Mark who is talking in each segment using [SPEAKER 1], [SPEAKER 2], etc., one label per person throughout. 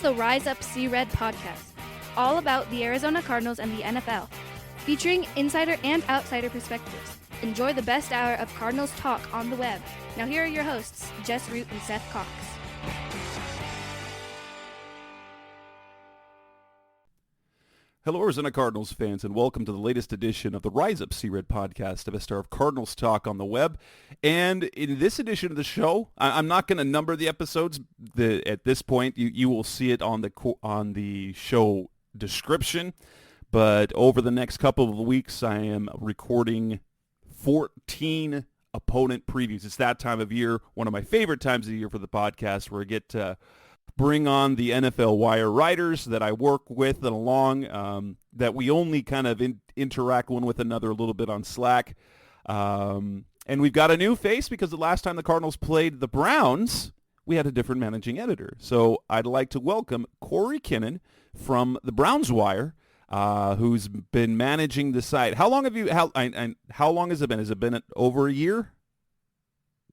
[SPEAKER 1] the Rise Up See Red podcast, all about the Arizona Cardinals and the NFL, featuring insider and outsider perspectives. Enjoy the best hour of Cardinals talk on the web. Now here are your hosts, Jess Root and Seth Cox.
[SPEAKER 2] Hello, Arizona Cardinals fans, and welcome to the latest edition of the Rise Up See Red podcast, a best hour of Cardinals talk on the web. And in this edition of the show, I'm not going to number the episodes. At this point, you will see it on the show description. But over the next couple of weeks, I am recording 14 opponent previews. It's that time of year, one of my favorite times of the year for the podcast, where I get to bring on the NFL Wire writers that I work with and along, that we only kind of interact one with another a little bit on Slack. And we've got a new face because the last time the Cardinals played the Browns, we had a different managing editor. So I'd like to welcome Cory Kinnan from the Browns Wire, who's been managing the site. How long have you? How long has it been? Has it been over a year?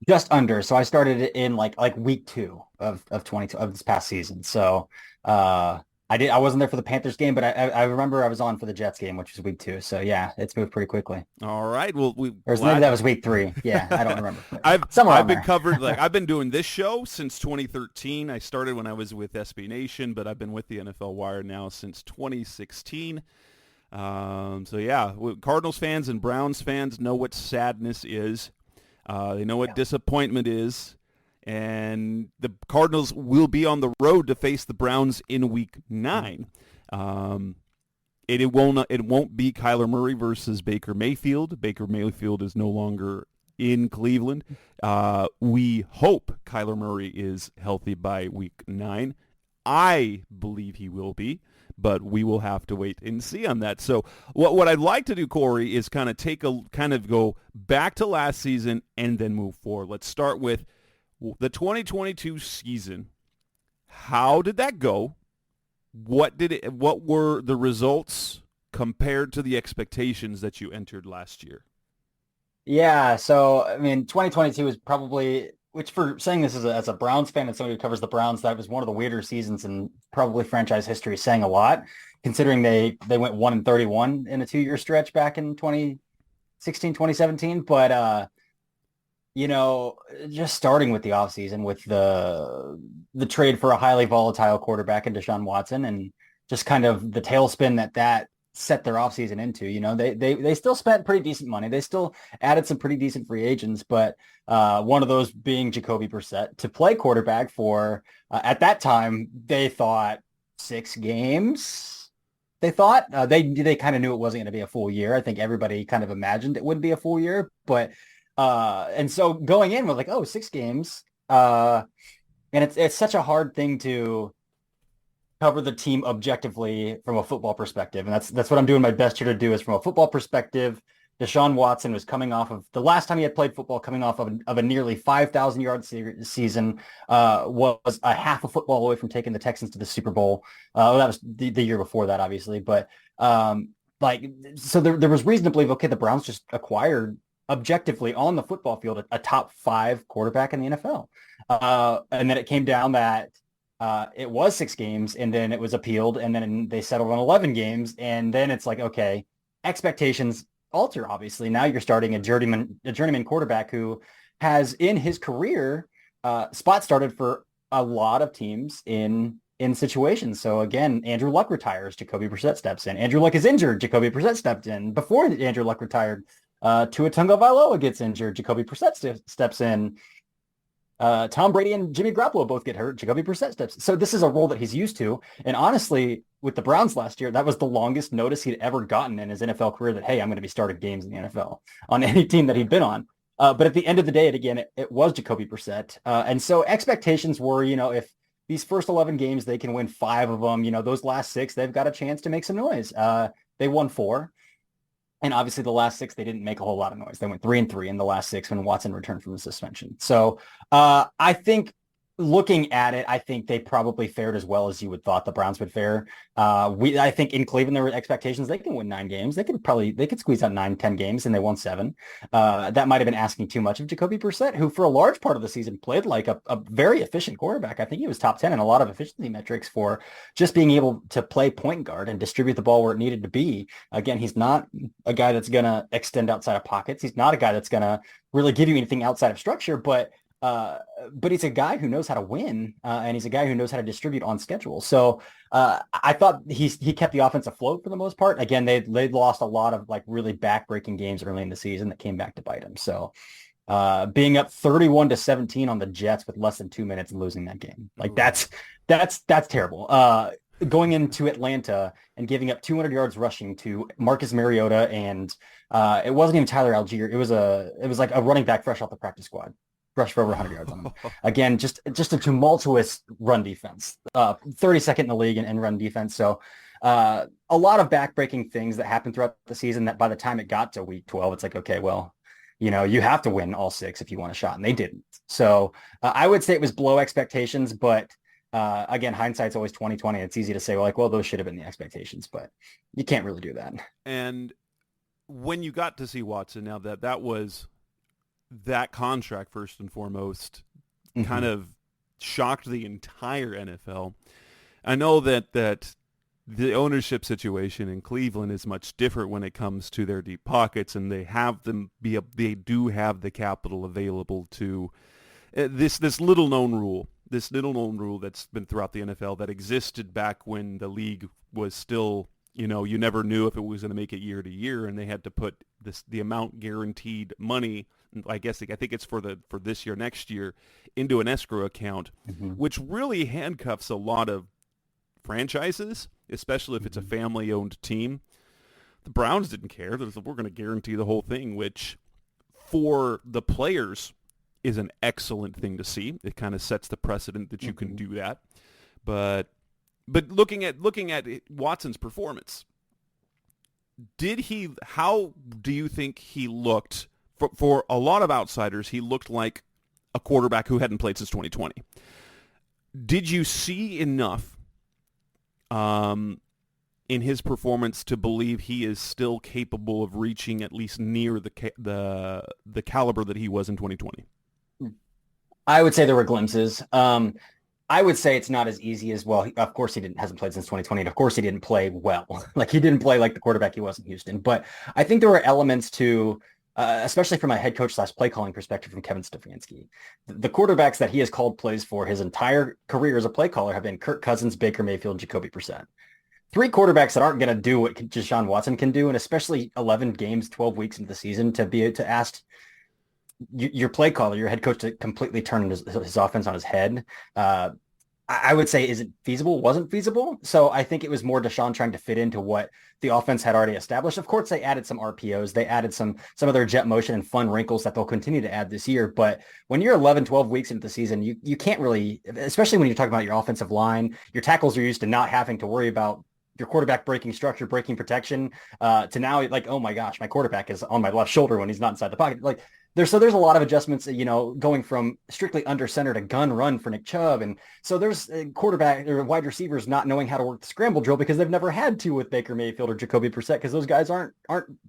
[SPEAKER 3] Just under. So I started it in like week 2 of this past season. So I wasn't there for the Panthers game, but I remember I was on for the Jets game, which was week 2. So yeah, it's moved pretty quickly.
[SPEAKER 2] All right. Well,
[SPEAKER 3] maybe that was week 3. Yeah, I don't remember.
[SPEAKER 2] I've been covered. I've been doing this show since 2013. I started when I was with SB Nation, but I've been with the NFL Wire now since 2016. So yeah, Cardinals fans and Browns fans know what sadness is. They know what disappointment is, and the Cardinals will be on the road to face the Browns in Week 9. It won't be Kyler Murray versus Baker Mayfield. Baker Mayfield is no longer in Cleveland. We hope Kyler Murray is healthy by Week 9. I believe he will be, but we will have to wait and see on that. So what I'd like to do, Cory, is kind of go back to last season and then move forward. Let's start with the 2022 season. How did that go? What were the results compared to the expectations that you entered last year?
[SPEAKER 3] Yeah, so I mean, 2022 was probably, which for saying this as a Browns fan and somebody who covers the Browns, that was one of the weirder seasons in probably franchise history, saying a lot, considering they went 1-31 in a 2-year stretch back in 2016, 2017. But, just starting with the offseason with the trade for a highly volatile quarterback in Deshaun Watson, and just kind of the tailspin that set their offseason into. They still spent pretty decent money. They still added some pretty decent free agents, but one of those being Jacoby Brissett to play quarterback for, at that time, they thought 6 games. They thought they kind of knew it wasn't going to be a full year. I think everybody kind of imagined it wouldn't be a full year, but and so going in with 6 games, and it's such a hard thing to cover the team objectively from a football perspective. And that's what I'm doing my best here to do, is from a football perspective. Deshaun Watson was coming off of the last time he had played football, coming off of a nearly 5,000 yard season, was a half a football away from taking the Texans to the Super Bowl. That was the year before that, obviously. But so there was reason to believe, okay, the Browns just acquired objectively on the football field a top 5 quarterback in the NFL. And then it came down that it was 6 games, and then it was appealed, and then they settled on 11 games. And then it's like, okay, expectations alter, obviously. Now you're starting a journeyman quarterback who has in his career spot started for a lot of teams in situations. So again, Andrew Luck retires, Jacoby Brissett steps in. Andrew Luck is injured, Jacoby Brissett stepped in. Before Andrew Luck retired, Tua Tagovailoa gets injured, Jacoby Brissett steps in. Tom Brady and Jimmy Garoppolo both get hurt, Jacoby Brissett steps. So this is a role that he's used to. And honestly, with the Browns last year, that was the longest notice he'd ever gotten in his NFL career, that, hey, I'm going to be starting games in the NFL on any team that he'd been on. But at the end of the day, it was Jacoby Brissett. And so expectations were, if these first 11 games, they can win 5 of them, those last 6, they've got a chance to make some noise. They won 4. And obviously the last 6, they didn't make a whole lot of noise. They went 3-3 in the last 6 when Watson returned from the suspension. So I think Looking at it, I think they probably fared as well as you would thought the Browns would fare. I think in Cleveland there were expectations they can win 9 games. They could squeeze out 9, 10 games, and they won 7. That might have been asking too much of Jacoby Brissett, who for a large part of the season played like a very efficient quarterback. I think he was top 10 in a lot of efficiency metrics for just being able to play point guard and distribute the ball where it needed to be. Again, he's not a guy that's going to extend outside of pockets. He's not a guy that's going to really give you anything outside of structure, but he's a guy who knows how to win, and he's a guy who knows how to distribute on schedule. So I thought he kept the offense afloat for the most part. Again, they lost a lot of like really back-breaking games early in the season that came back to bite him. So being up 31-17 on the Jets with less than 2 minutes and losing that game, like that's terrible. Going into Atlanta and giving up 200 yards rushing to Marcus Mariota, and it wasn't even Tyler Algier. It was like a running back fresh off the practice squad. Rushed for over 100 yards on him. Again, just a tumultuous run defense. 32nd in the league in run defense. So a lot of backbreaking things that happened throughout the season that by the time it got to week 12, it's like, okay, well, you have to win all 6 if you want a shot. And they didn't. So I would say it was below expectations, but again, hindsight's always 20/20. It's easy to say, well, those should have been the expectations, but you can't really do that.
[SPEAKER 2] And when you got to see Watson, now that was that contract, first and foremost, kind of shocked the entire NFL. I know that the ownership situation in Cleveland is much different when it comes to their deep pockets, and they do have the capital available to this little known rule that's been throughout the NFL that existed back when the league was still, you never knew if it was going to make it year to year, and they had to put the amount guaranteed money, I think it's for this year, next year, into an escrow account, which really handcuffs a lot of franchises, especially if it's a family-owned team. The Browns didn't care. We're going to guarantee the whole thing, which for the players is an excellent thing to see. It kind of sets the precedent that you can do that. But looking at Watson's performance, how do you think he looked? For a lot of outsiders, he looked like a quarterback who hadn't played since 2020. Did you see enough in his performance to believe he is still capable of reaching at least near the caliber that he was in 2020?
[SPEAKER 3] I would say there were glimpses. I would say it's not as easy as, well, of course he hasn't played since 2020, and of course he didn't play well. Like, he didn't play like the quarterback he was in Houston. But I think there were elements to, especially from a head coach / play calling perspective from Kevin Stefanski. The quarterbacks that he has called plays for his entire career as a play caller have been Kirk Cousins, Baker Mayfield, and Jacoby Brissett. 3 quarterbacks that aren't going to do what Deshaun Watson can do, and especially 11 games, 12 weeks into the season, to ask your play caller, your head coach, to completely turn his offense on his head. I would say wasn't feasible. So I think it was more Deshaun trying to fit into what the offense had already established. Of course, they added some RPOs. They added some of their jet motion and fun wrinkles that they'll continue to add this year. But when you're 11, 12 weeks into the season, you can't really, especially when you're talking about your offensive line, your tackles are used to not having to worry about your quarterback breaking structure, breaking protection, to now, like, oh my gosh, my quarterback is on my left shoulder when he's not inside the pocket. Like, there's a lot of adjustments, going from strictly under center to gun run for Nick Chubb. And so there's quarterback or wide receivers not knowing how to work the scramble drill because they've never had to with Baker Mayfield or Jacoby Brissett, because those guys aren't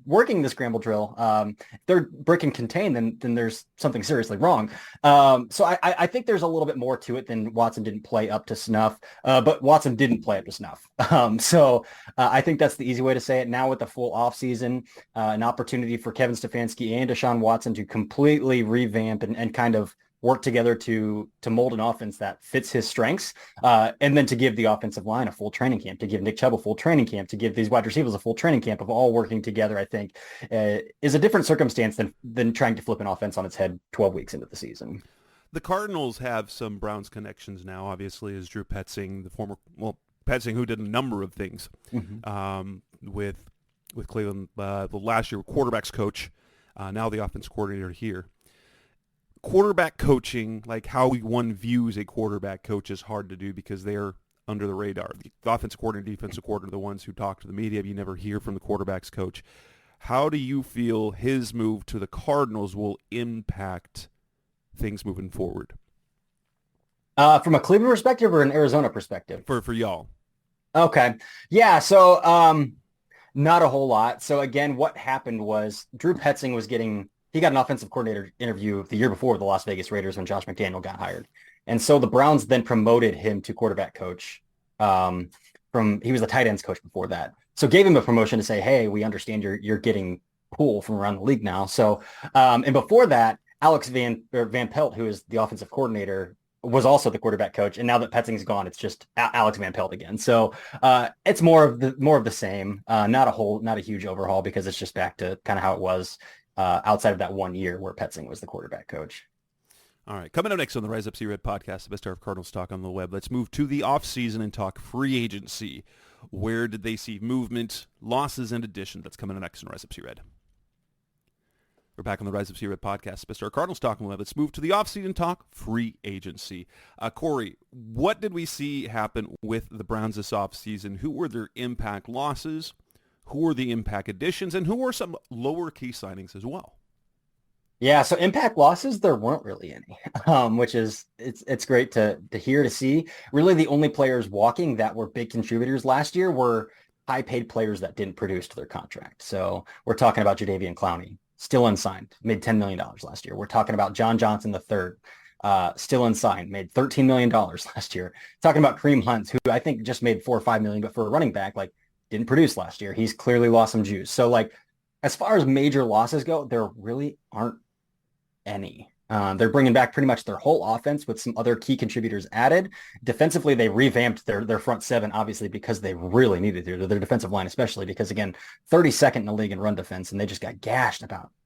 [SPEAKER 3] working the scramble drill. If they're break and contain, then there's something seriously wrong. So I think there's a little bit more to it than Watson didn't play up to snuff, but Watson didn't play up to snuff. So I think that's the easy way to say it. Now with the full offseason, an opportunity for Kevin Stefanski and Deshaun Watson to completely revamp and kind of work together to mold an offense that fits his strengths, and then to give the offensive line a full training camp, to give Nick Chubb a full training camp, to give these wide receivers a full training camp of all working together, I think is a different circumstance than trying to flip an offense on its head 12 weeks into the season.
[SPEAKER 2] The Cardinals have some Browns connections now, obviously, as Drew Petzing, Petzing, who did a number of things with Cleveland, the last year quarterbacks coach, now the offense coordinator here. Quarterback coaching, like how one views a quarterback coach, is hard to do because they're under the radar. The offensive coordinator, defensive coordinator, the ones who talk to the media, you never hear from the quarterback's coach. How do you feel his move to the Cardinals will impact things moving forward?
[SPEAKER 3] From a Cleveland perspective or an Arizona perspective?
[SPEAKER 2] For y'all?
[SPEAKER 3] Okay. Yeah. So, not a whole lot. So again, what happened was Drew Petzing he got an offensive coordinator interview the year before with the Las Vegas Raiders when Josh McDaniel got hired. And so the Browns then promoted him to quarterback coach. He was the tight ends coach before that. So gave him a promotion to say, hey, we understand you're getting pull from around the league now. So, and before that, Alex Van Pelt, who is the offensive coordinator, was also the quarterback coach. And now that Petzing's gone, it's just Alex Van Pelt again. So it's more of the same. Not a huge overhaul because it's just back to kind of how it was outside of that 1 year where Petzing was the quarterback coach.
[SPEAKER 2] All right, coming up next on the Rise Up See Red podcast, the best hour of Cardinals talk on the web. Let's move to the offseason and talk free agency. Where did they see movement, losses, and additions? That's coming up next on Rise Up See Red. We're back on the Rise Up See Red podcast, best hour of Cardinals talk on the web. Let's move to the offseason talk, free agency. Corey, what did we see happen with the Browns this offseason? Who were their impact losses? Who were the impact additions? And who were some lower key signings as well?
[SPEAKER 3] Yeah, so impact losses, there weren't really any, which is it's great to hear, to see. Really, the only players walking that were big contributors last year were high-paid players that didn't produce to their contract. So we're talking about Jadeveon Clowney, still unsigned, made $10 million last year. We're talking about John Johnson III, still unsigned, made $13 million last year. Talking about Kareem Hunt, who I think just made $4 or $5 million, but for a running back, like didn't produce last year. He's clearly lost some juice. So like, as far as major losses go, there really aren't any. They're bringing back pretty much their whole offense with some other key contributors added. Defensively, they revamped their front seven, obviously, because they really needed to. Their defensive line, especially because, again, 32nd in the league in run defense, and they just got gashed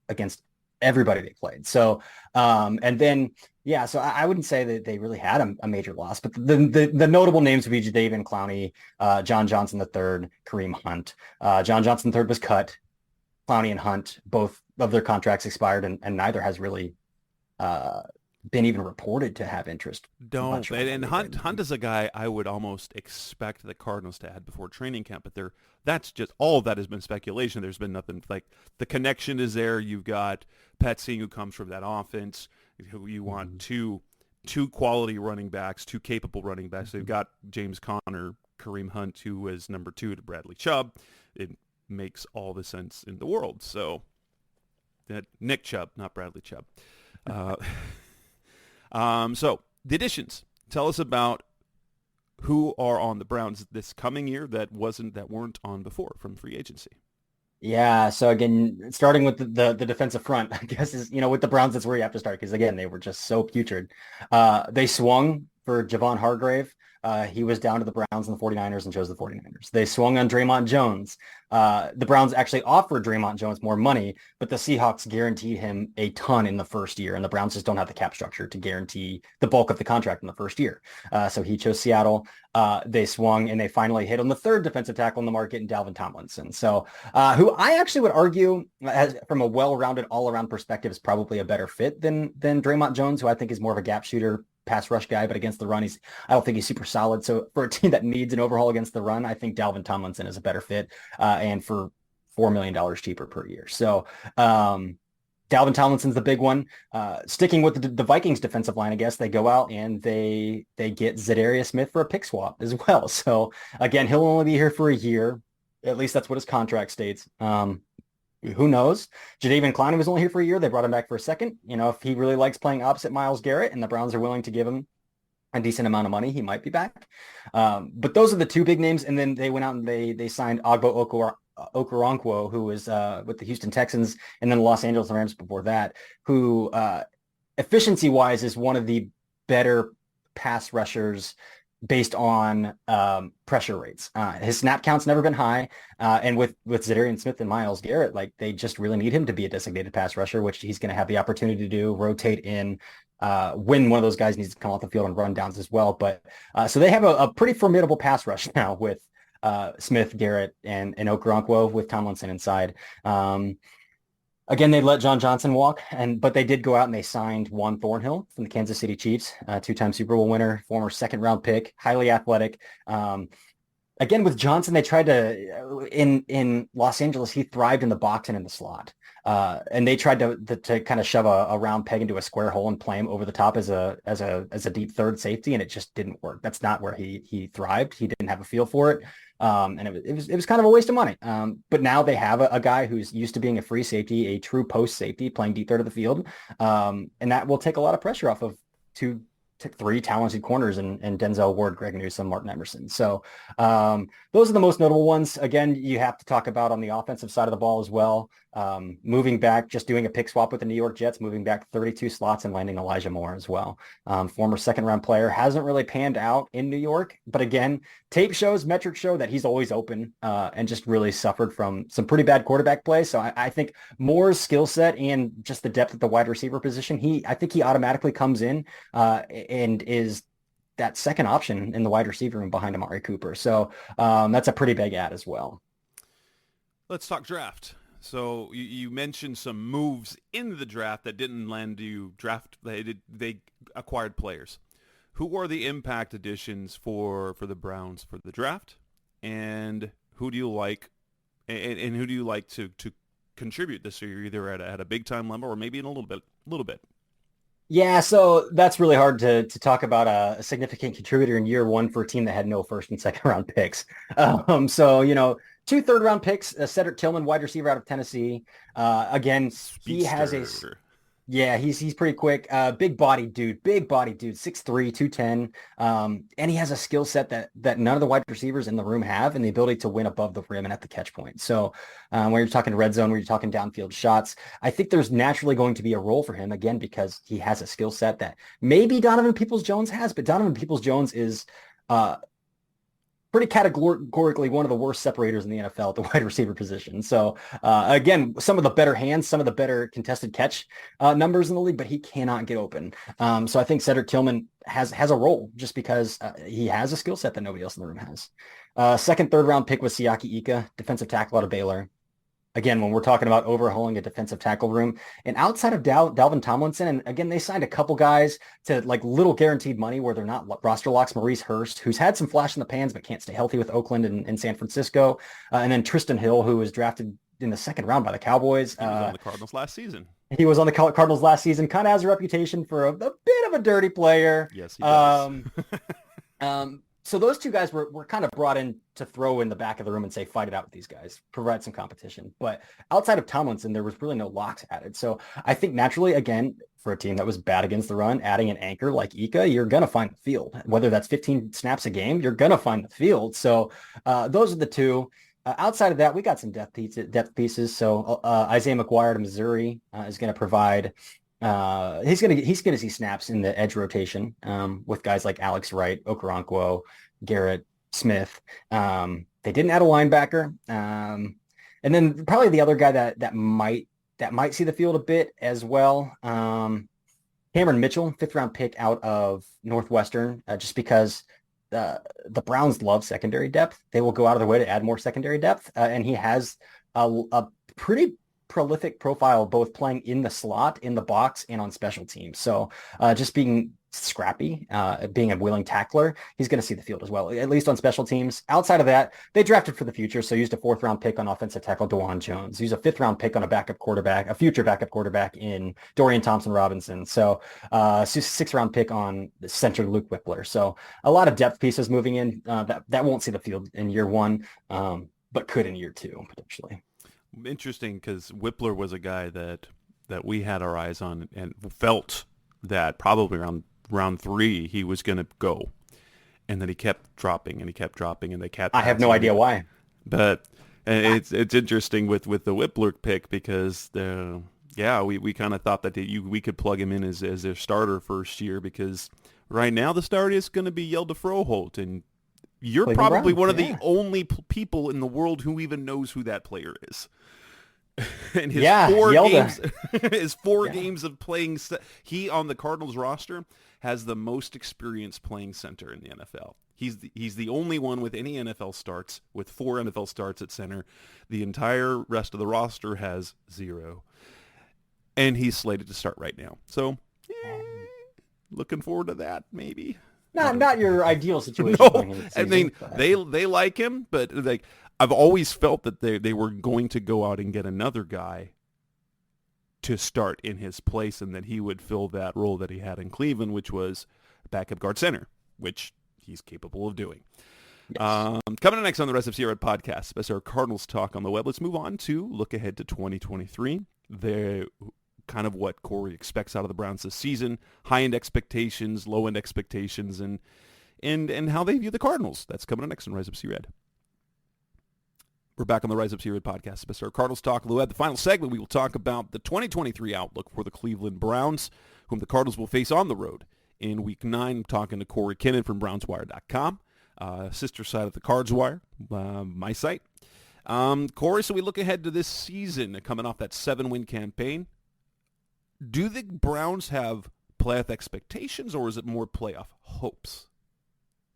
[SPEAKER 3] against everybody they played. So, and then, yeah, so I wouldn't say that they really had a major loss, but the notable names would be Jadeveon Clowney, John Johnson III, Kareem Hunt. John Johnson III was cut. Clowney and Hunt, both of their contracts expired, and neither has really been even reported to have interest.
[SPEAKER 2] And Hunt is a guy I would almost expect the Cardinals to add before training camp, but that's just all of that has been speculation. There's been nothing like the connection is there. You've got Petzing who comes from that offense. Who you want two quality running backs, two capable running backs. They've got James Conner, Kareem Hunt, who is number 2 to Bradley Chubb. It makes all the sense in the world. So that Nick Chubb, not Bradley Chubb. So the additions. Tell us about who are on the Browns this coming year that weren't on before from free agency.
[SPEAKER 3] Yeah. So again, starting with the defensive front, I guess is, with the Browns, that's where you have to start because again, they were just so putrid. They swung for Javon Hargrave. He was down to the Browns and the 49ers and chose the 49ers. They swung on Draymond Jones. The Browns actually offered Draymond Jones more money, but the Seahawks guaranteed him a ton in the first year, and the Browns just don't have the cap structure to guarantee the bulk of the contract in the first year. So he chose Seattle. They swung, and they finally hit on the third defensive tackle in the market in Dalvin Tomlinson. So who I actually would argue, from a well-rounded, all-around perspective, is probably a better fit than Draymond Jones, who I think is more of a gap shooter, pass rush guy, but against the run, I don't think he's super solid. So for a team that needs an overhaul against the run, I think Dalvin Tomlinson is a better fit, and for $4 million cheaper per year. So Dalvin Tomlinson's the big one. Sticking with the Vikings defensive line, I guess they go out and they get Zadarius Smith for a pick swap as well. So again, he'll only be here for a year. At least that's what his contract states. Who knows? Jadeveon Clowney was only here for a year. They brought him back for a second. If he really likes playing opposite Myles Garrett and the Browns are willing to give him a decent amount of money, he might be back. But those are the two big names. And then they went out and they signed Ogbo Okoronkwo, who was with the Houston Texans and then the Los Angeles Rams before that, who efficiency-wise is one of the better pass rushers based on pressure rates. His snap count's never been high. And with Zadarius Smith and Myles Garrett, like they just really need him to be a designated pass rusher, which he's going to have the opportunity to do, rotate in when one of those guys needs to come off the field and run downs as well. But so they have a pretty formidable pass rush now with Smith, Garrett, and Okoronkwo with Tomlinson inside. Again, they let John Johnson walk, but they did go out and they signed Juan Thornhill from the Kansas City Chiefs, 2-time Super Bowl winner, former second-round pick, highly athletic. again, with Johnson, they tried to in Los Angeles, he thrived in the box and in the slot. And they tried to kind of shove a round peg into a square hole and play him over the top as a deep third safety, and it just didn't work. That's not where he thrived. He didn't have a feel for it. And it was kind of a waste of money. But now they have a guy who's used to being a free safety, a true post safety, playing deep third of the field. And that will take a lot of pressure off of two three talented corners and Denzel Ward, Greg Newsome, Martin Emerson. So those are the most notable ones. Again, you have to talk about on the offensive side of the ball as well. Moving back, just doing a pick swap with the New York Jets, moving back 32 slots and landing Elijah Moore as well. Former second-round player, hasn't really panned out in New York. But again, tape shows, metrics show that he's always open and just really suffered from some pretty bad quarterback play. So I think Moore's skill set and just the depth at the wide receiver position, I think he automatically comes in and is that second option in the wide receiver room behind Amari Cooper. So that's a pretty big add as well.
[SPEAKER 2] Let's talk draft. So you mentioned some moves in the draft that didn't land you draft. They acquired players. Who are the impact additions for the Browns for the draft, and who do you like, and who do you like to contribute this year, either at a big time level or maybe in a little bit?
[SPEAKER 3] Yeah, so that's really hard to talk about a significant contributor in year one for a team that had no first and second round picks. So, 2 third-round picks, Cedric Tillman, wide receiver out of Tennessee. Again, he has he's pretty quick. Big body dude, 6'3", 210. And he has a skill set that none of the wide receivers in the room have, and the ability to win above the rim and at the catch point. So when you're talking red zone, when you're talking downfield shots, I think there's naturally going to be a role for him, again, because he has a skill set that maybe Donovan Peoples-Jones has, but Donovan Peoples-Jones is pretty categorically one of the worst separators in the NFL at the wide receiver position. So again, some of the better hands, some of the better contested catch numbers in the league, but he cannot get open. So I think Cedric Tillman has a role just because he has a skill set that nobody else in the room has. Second, third round pick was Siaki Ika, defensive tackle out of Baylor. Again, when we're talking about overhauling a defensive tackle room, and outside of Dalvin Tomlinson, and again, they signed a couple guys to like little guaranteed money where they're not roster locks. Maurice Hurst, who's had some flash in the pans, but can't stay healthy with Oakland and San Francisco. And then Tristan Hill, who was drafted in the second round by the Cowboys.
[SPEAKER 2] He was on the Cardinals last season.
[SPEAKER 3] He was on the Cardinals last season, kind of has a reputation for a bit of a dirty player.
[SPEAKER 2] Yes, he does.
[SPEAKER 3] So those two guys were kind of brought in to throw in the back of the room and say, fight it out with these guys, provide some competition. But outside of Tomlinson, there was really no locks added. So I think naturally, again, for a team that was bad against the run, adding an anchor like Ika, you're going to find the field. Whether that's 15 snaps a game, you're going to find the field. So those are the two. Outside of that, we got some depth pieces. So Isaiah McGuire to Missouri is going to provide he's going to see snaps in the edge rotation with guys like Alex Wright, Okoronkwo, Garrett Smith. They didn't add a linebacker. And then probably the other guy that might see the field a bit as well. Cameron Mitchell, 5th round pick out of Northwestern, just because the Browns love secondary depth. They will go out of their way to add more secondary depth. And he has a pretty prolific profile, both playing in the slot, in the box, and on special teams. So just being scrappy, being a willing tackler, he's going to see the field as well, at least on special teams. Outside of that, they drafted for the future. So used a 4th round pick on offensive tackle DeJuan Jones, used a 5th round pick on a future backup quarterback in Dorian Thompson-Robinson. So 6th round pick on the center Luke Whippler. So a lot of depth pieces moving in that won't see the field in year one, but could in year two potentially.
[SPEAKER 2] Interesting, because Whippler was a guy that we had our eyes on and felt that probably around round 3 he was going to go, and then he kept dropping and they kept.
[SPEAKER 3] I have no idea why,
[SPEAKER 2] but it's interesting with the Whippler pick because we kind of thought that we could plug him in as their starter first year, because right now the start is going to be Yelda Froholt, and you're
[SPEAKER 3] Cleveland
[SPEAKER 2] probably
[SPEAKER 3] Browns,
[SPEAKER 2] one of the only people in the world who even knows who that player is. And his four games of playing, he on the Cardinals roster has the most experience playing center in the NFL. He's the only one with any NFL starts, with 4 NFL starts at center. The entire rest of the roster has 0. And he's slated to start right now. So looking forward to that, maybe.
[SPEAKER 3] Not your ideal situation.
[SPEAKER 2] No, I mean, they like him, but like I've always felt that they were going to go out and get another guy to start in his place, and that he would fill that role that he had in Cleveland, which was backup guard center, which he's capable of doing. Yes. Coming up next on the Rest of Sierra podcast, that's our Cardinals talk on the web. Let's move on to look ahead to 2023. They're kind of what Cory expects out of the Browns this season, high-end expectations, low-end expectations, and how they view the Cardinals. That's coming up next on Rise Up C-Red. We're back on the Rise Up C-Red podcast. It's our Cardinals talk on the web. The final segment, we will talk about the 2023 outlook for the Cleveland Browns, whom the Cardinals will face on the road in Week 9. I'm talking to Cory Kinnan from BrownsWire.com, sister side of the Cards Wire, my site. Cory, so we look ahead to this season, coming off that 7-win campaign. Do the Browns have playoff expectations, or is it more playoff hopes?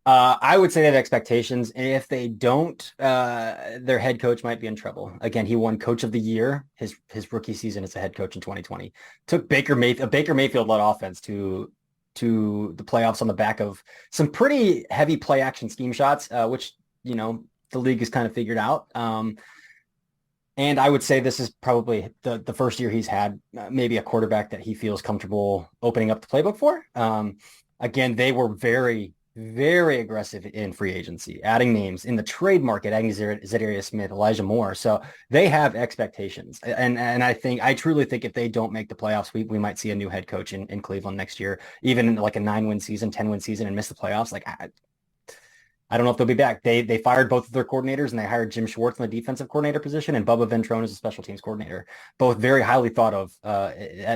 [SPEAKER 3] I would say that expectations. If they don't, their head coach might be in trouble. Again, he won Coach of the Year his rookie season as a head coach in 2020. Took Baker Mayfield-led offense to the playoffs on the back of some pretty heavy play action scheme shots, which the league has kind of figured out. And I would say this is probably the first year he's had maybe a quarterback that he feels comfortable opening up the playbook for. Again, they were very, very aggressive in free agency, adding names in the trade market, adding Zadarius Smith, Elijah Moore. So they have expectations. And I truly think if they don't make the playoffs, we might see a new head coach in Cleveland next year, even in like a 9-win season, 10-win season and miss the playoffs. Like, I don't know if they'll be back. They fired both of their coordinators, and they hired Jim Schwartz in the defensive coordinator position and Bubba Ventrone as a special teams coordinator, both very highly thought of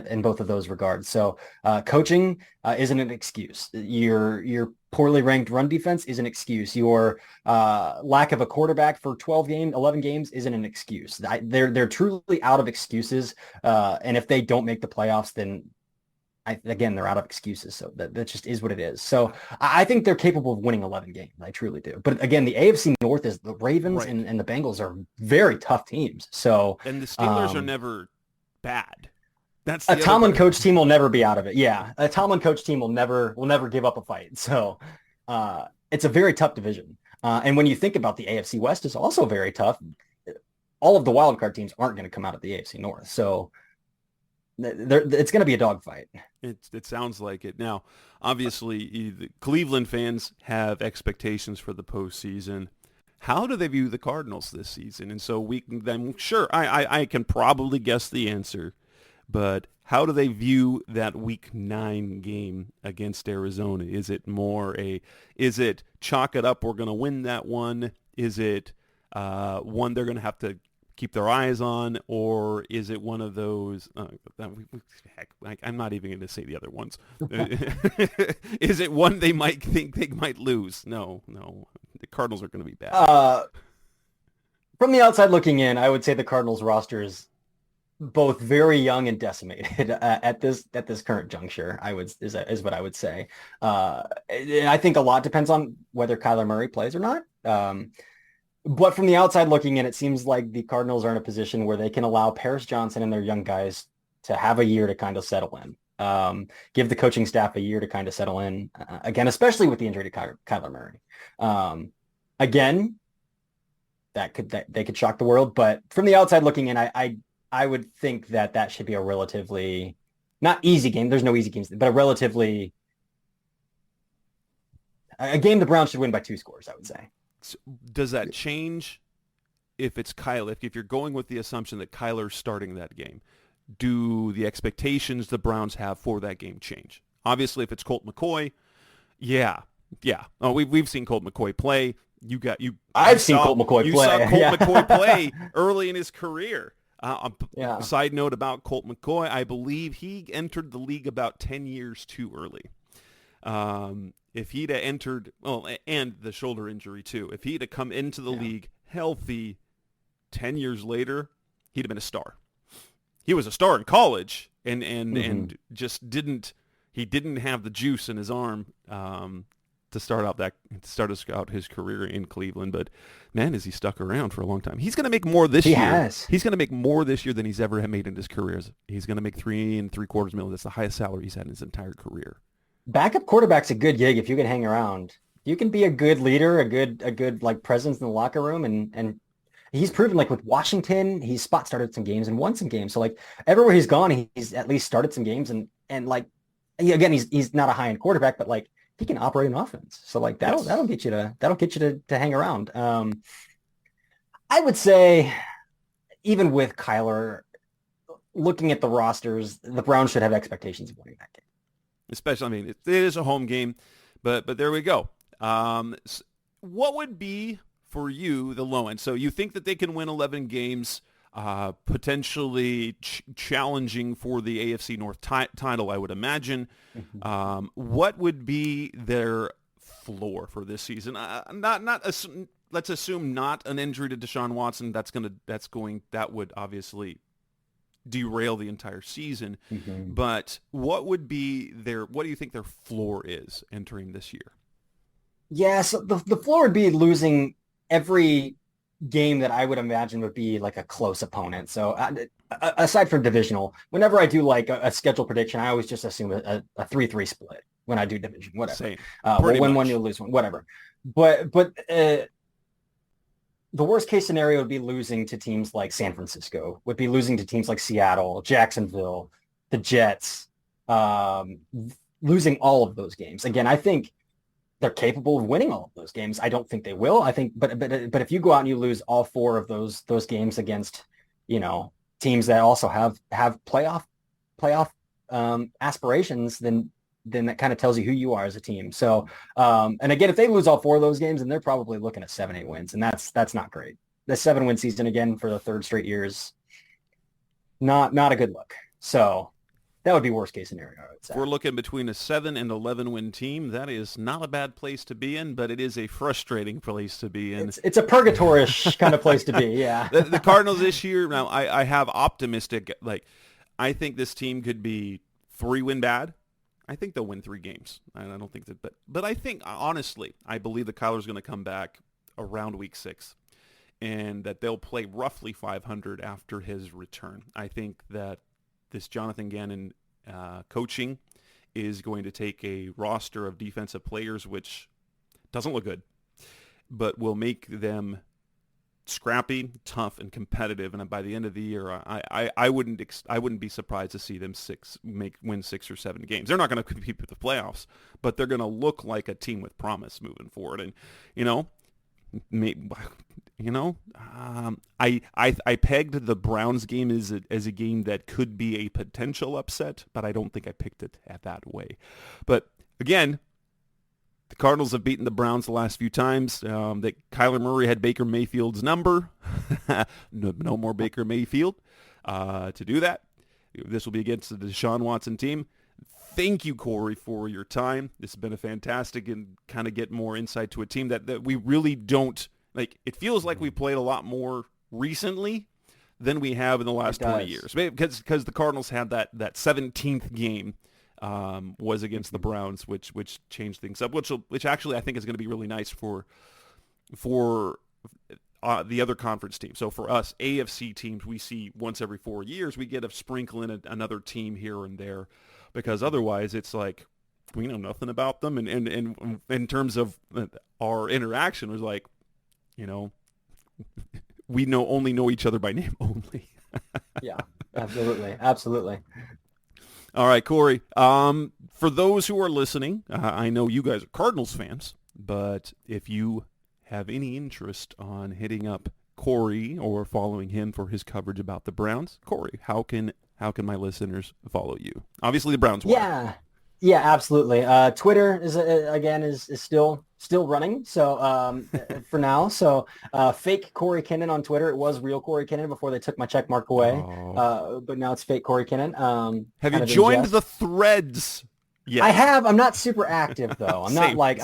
[SPEAKER 3] in both of those regards. So coaching isn't an excuse. Your poorly ranked run defense is an excuse. Your lack of a quarterback for 11 games isn't an excuse. They're truly out of excuses. And if they don't make the playoffs, then again, they're out of excuses. So that just is what it is. So I think they're capable of winning 11 games. I truly do. But again, the AFC North is the Ravens and the Bengals are very tough teams. So
[SPEAKER 2] and the Steelers are never bad. That's
[SPEAKER 3] a Tomlin coach team will never be out of it. Yeah. A Tomlin coach team will never give up a fight. So it's a very tough division. And when you think about the AFC West is also very tough. All of the wildcard teams aren't going to come out of the AFC North. So it's going to be a dogfight.
[SPEAKER 2] It sounds like it. Now, obviously, the Cleveland fans have expectations for the postseason. How do they view the Cardinals this season? And so I can probably guess the answer, but how do they view that Week 9 game against Arizona? Is it is it chalk it up, we're going to win that one? Is it one they're going to have to keep their eyes on, or is it one of those, I'm not even going to say the other ones. Is it one they might think they might lose? No, the Cardinals are going to be bad.
[SPEAKER 3] From the outside looking in, I would say the Cardinals roster is both very young and decimated at this current juncture. Is what I would say. And I think a lot depends on whether Kyler Murray plays or not. But from the outside looking in, it seems like the Cardinals are in a position where they can allow Paris Johnson and their young guys to have a year to kind of settle in. Give the coaching staff a year to kind of settle in. Again, especially with the injury to Kyler Murray. Again, they could shock the world. But from the outside looking in, I would think that should be a relatively not easy game. There's no easy games, but a game the Browns should win by 2 scores, I would say.
[SPEAKER 2] Does that change if it's Kyler? If you're going with the assumption that Kyler's starting that game, do the expectations the Browns have for that game change? Obviously, if it's Colt McCoy, yeah. Oh, we've seen Colt McCoy play.
[SPEAKER 3] I've seen Colt McCoy play.
[SPEAKER 2] You saw Colt McCoy play early in his career. Side note about Colt McCoy, I believe he entered the league about 10 years too early. If he'd have entered, and the shoulder injury too, if he'd have come into the league healthy 10 years later, he'd have been a star. He was a star in college and just didn't have the juice in his arm to start out his career in Cleveland. But man, has he stuck around for a long time. He's going to make more this year.
[SPEAKER 3] Has.
[SPEAKER 2] He's going to make more this year than he's ever made in his career. He's going to make $3.75 million. That's the highest salary he's had in his entire career.
[SPEAKER 3] backup quarterback's a good gig if you can hang around. You can be a good leader, a good like presence in the locker room, and he's proven like with Washington, he's spot started some games and won some games. So like everywhere he's gone, he's at least started some games and like again, he's not a high end quarterback, but like he can operate an offense. So like
[SPEAKER 2] Yes.
[SPEAKER 3] that'll get you to hang around. I would say even with Kyler, looking at the rosters, the Browns should have expectations of winning that game.
[SPEAKER 2] Especially, I mean, it is a home game, but there we go. What would be for you the low end? So you think that they can win 11 games, potentially challenging for the AFC North title, I would imagine. What would be their floor for this season? Let's assume not an injury to Deshaun Watson. That would obviously derail the entire season.
[SPEAKER 3] Mm-hmm.
[SPEAKER 2] But what do you think their floor is entering this year?
[SPEAKER 3] Yeah, so the floor would be losing every game that I would imagine would be like a close opponent. So aside from divisional, whenever I do like a schedule prediction, I always just assume a 3-3 split when I do division, whatever.
[SPEAKER 2] Same.
[SPEAKER 3] We'll win one, you'll lose one, whatever. But the worst case scenario would be losing to teams like San Francisco, would be losing to teams like Seattle, Jacksonville, the Jets, losing all of those games. Again, I think they're capable of winning all of those games. I don't think they will. I think, but if you go out and you lose all four of those games against, teams that also have playoff aspirations, then that kind of tells you who you are as a team. So, and again, if they lose all four of those games, then they're probably looking at 7-8 wins, and that's not great. The 7-win season again for the third straight year is not a good look. So that would be worst case scenario, I would say.
[SPEAKER 2] If we're looking between a 7 and 11 win team, that is not a bad place to be in, but it is a frustrating place to be in.
[SPEAKER 3] It's a purgatorish kind of place to be. Yeah.
[SPEAKER 2] The Cardinals this year, now I have optimistic, I think this team could be 3-win bad. I think they'll win 3 games. I don't think that, but I think honestly, I believe that Kyler's going to come back around week 6 and that they'll play roughly 500 after his return. I think that this Jonathan Gannon coaching is going to take a roster of defensive players, which doesn't look good, but will make them scrappy, tough, and competitive. And by the end of the year, I wouldn't be surprised to see them win 6 or 7 games. They're not going to compete with the playoffs, but they're going to look like a team with promise moving forward. And I pegged the Browns game as a game that could be a potential upset, but I don't think I picked it at that way. But again, the Cardinals have beaten the Browns the last few times. That Kyler Murray had Baker Mayfield's number. No more Baker Mayfield to do that. This will be against the Deshaun Watson team. Thank you, Cory, for your time. This has been a fantastic and kind of get more insight to a team that we really don't like. It feels like we played a lot more recently than we have in the last 20 years. Because the Cardinals had that 17th game was against the Browns, which changed things up, which actually I think is going to be really nice for the other conference teams. So for us, AFC teams, we see once every 4 years, we get a sprinkle in another team here and there, because otherwise it's like we know nothing about them. And in terms of our interaction, it was like, we only know each other by name only.
[SPEAKER 3] Yeah, absolutely.
[SPEAKER 2] All right, Cory. For those who are listening, I know you guys are Cardinals fans, but if you have any interest on hitting up Cory or following him for his coverage about the Browns, Cory, how can my listeners follow you? Obviously, the Browns won.
[SPEAKER 3] Yeah, absolutely. Twitter is still running. So for now, fake Cory Kinnan on Twitter. It was real Cory Kinnan before they took my check mark away. But now it's fake Cory Kinnan.
[SPEAKER 2] Have you joined the threads? Yes.
[SPEAKER 3] I have. I'm not super active though. I'm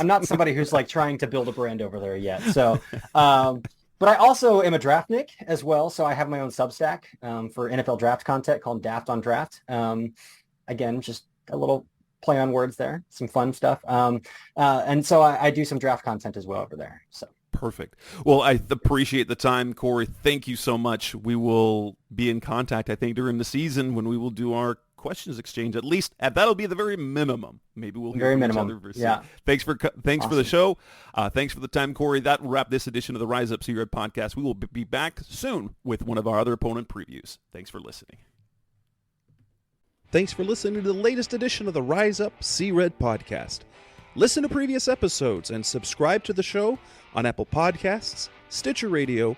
[SPEAKER 3] not somebody who's like trying to build a brand over there yet. So, but I also am a draftnik as well. So I have my own Substack for NFL draft content called Daft on Draft. Again, just a little play on words there, some fun stuff. And so I do some draft content as well over there. So
[SPEAKER 2] perfect. Well, I appreciate the time, Cory. Thank you so much. We will be in contact, I think, during the season when we will do our questions exchanged. At least that'll be the very minimum. Maybe we'll hear from each other.
[SPEAKER 3] Yeah.
[SPEAKER 2] Thanks for the show. Thanks for the time, Cory. That will wrap this edition of the Rise Up C-Red podcast. We will be back soon with one of our other opponent previews. Thanks for listening.
[SPEAKER 4] Thanks for listening to the latest edition of the Rise Up C-Red podcast. Listen to previous episodes and subscribe to the show on Apple Podcasts, Stitcher Radio,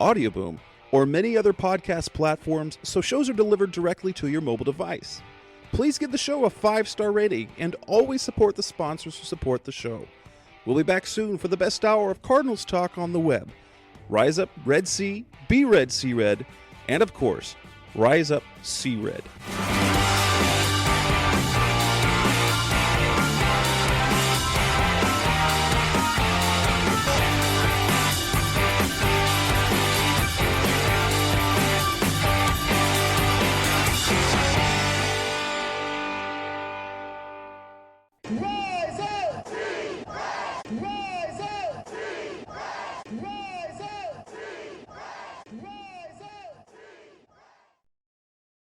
[SPEAKER 4] Audioboom, or many other podcast platforms so shows are delivered directly to your mobile device. Please give the show a 5-star rating and always support the sponsors who support the show. We'll be back soon for the best hour of Cardinals talk on the web. Rise Up Red C, be Red C-Red, and of course, Rise Up C-Red.
[SPEAKER 5] Rise up! Rise